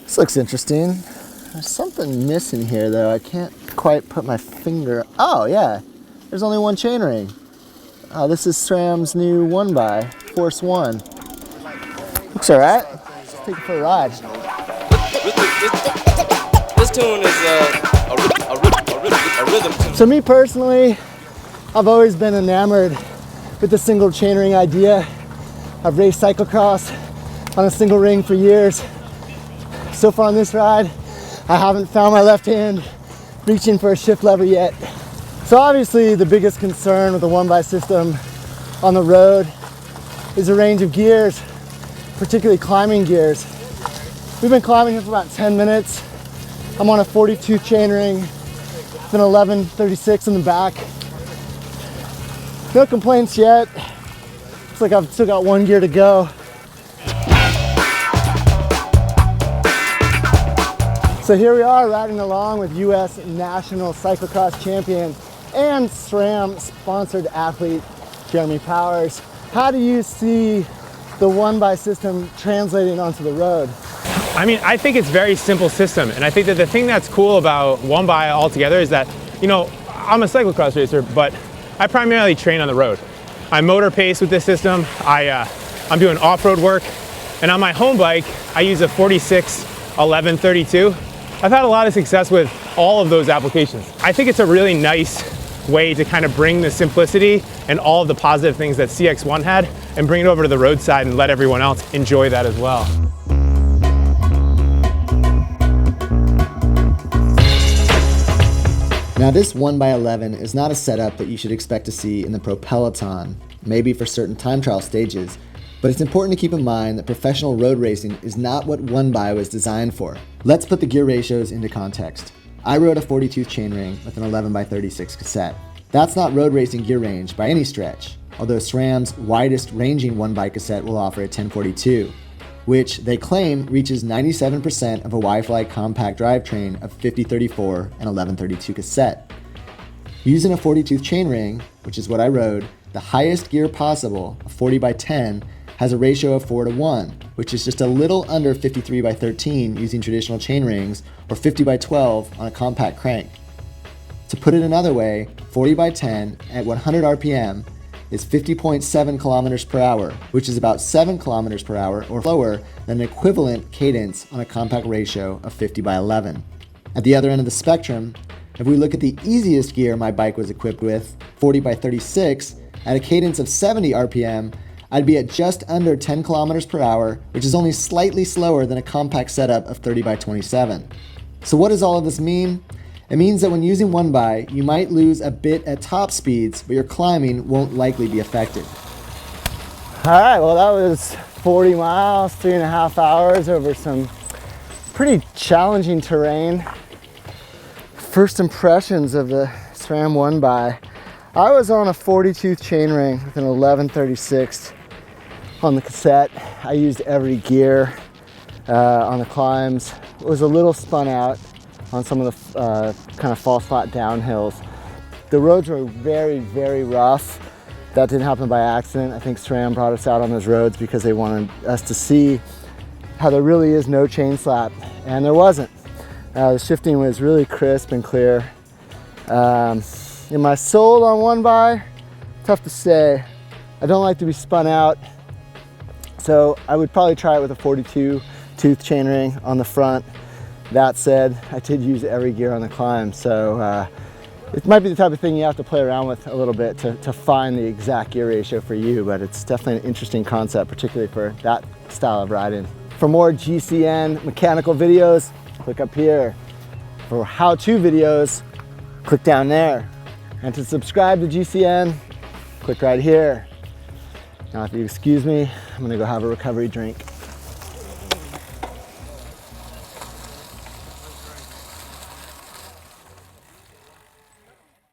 This looks interesting. There's something missing here though. I can't quite put my finger. Oh yeah, there's only one chainring. Oh, this is SRAM's new 1x, Force 1. Looks all right. Let's take it for a ride. This tune is a rhythm tune. So me personally, I've always been enamored with the single chainring idea. I've raced cyclocross on a single ring for years. So far on this ride, I haven't found my left hand reaching for a shift lever yet. So obviously the biggest concern with the 1x system on the road is the range of gears, particularly climbing gears. We've been climbing here for about 10 minutes. I'm on a 42 chainring with an 1136 in the back. No complaints yet. Looks like I've still got one gear to go. So here we are riding along with US National Cyclocross Champion and SRAM sponsored athlete Jeremy Powers. How do you see the 1x system translating onto the road? I mean, I think it's a very simple system, and I think that the thing that's cool about 1x altogether is that, you know, I'm a cyclocross racer, but I primarily train on the road. I motor pace with this system. I'm doing off-road work, and on my home bike, I use a 46 1132. I've had a lot of success with all of those applications. I think it's a really nice way to kind of bring the simplicity and all of the positive things that CX1 had and bring it over to the roadside and let everyone else enjoy that as well. Now this 1x11 is not a setup that you should expect to see in the pro peloton, maybe for certain time trial stages, but it's important to keep in mind that professional road racing is not what 1x was designed for. Let's put the gear ratios into context. I rode a 40-tooth chainring with an 11x36 cassette. That's not road racing gear range by any stretch, although SRAM's widest ranging 1x cassette will offer a 1042, which they claim reaches 97% of a Y-Fly compact drivetrain of 5034 and 1132 cassette. Using a 40-tooth chainring, which is what I rode, the highest gear possible, a 40x10, has a ratio of 4:1, which is just a little under 53x13 using traditional chainrings, or 50x12 on a compact crank. To put it another way, 40x10 at 100 RPM is 50.7 kilometers per hour, which is about 7 kilometers per hour or slower than an equivalent cadence on a compact ratio of 50x11. At the other end of the spectrum, if we look at the easiest gear my bike was equipped with, 40x36, at a cadence of 70 RPM, I'd be at just under 10 kilometers per hour, which is only slightly slower than a compact setup of 30x27. So what does all of this mean? It means that when using 1x, you might lose a bit at top speeds, but your climbing won't likely be affected. All right, well that was 40 miles, 3.5 hours over some pretty challenging terrain. First impressions of the SRAM 1x. I was on a 40-tooth chainring with an 1136 on the cassette. I used every gear on the climbs. It was a little spun out on some of the kind of false flat downhills. The roads were very, very rough. That didn't happen by accident. I think SRAM brought us out on those roads because they wanted us to see how there really is no chain slap, and there wasn't. The shifting was really crisp and clear. Am I sold on 1x? Tough to say. I don't like to be spun out, so I would probably try it with a 42-tooth chainring on the front. That said, I did use every gear on the climb, so it might be the type of thing you have to play around with a little bit to find the exact gear ratio for you, but it's definitely an interesting concept, particularly for that style of riding. For more GCN mechanical videos, click up here. For how-to videos, click down there. And to subscribe to GCN, click right here. Now if you excuse me, I'm gonna go have a recovery drink.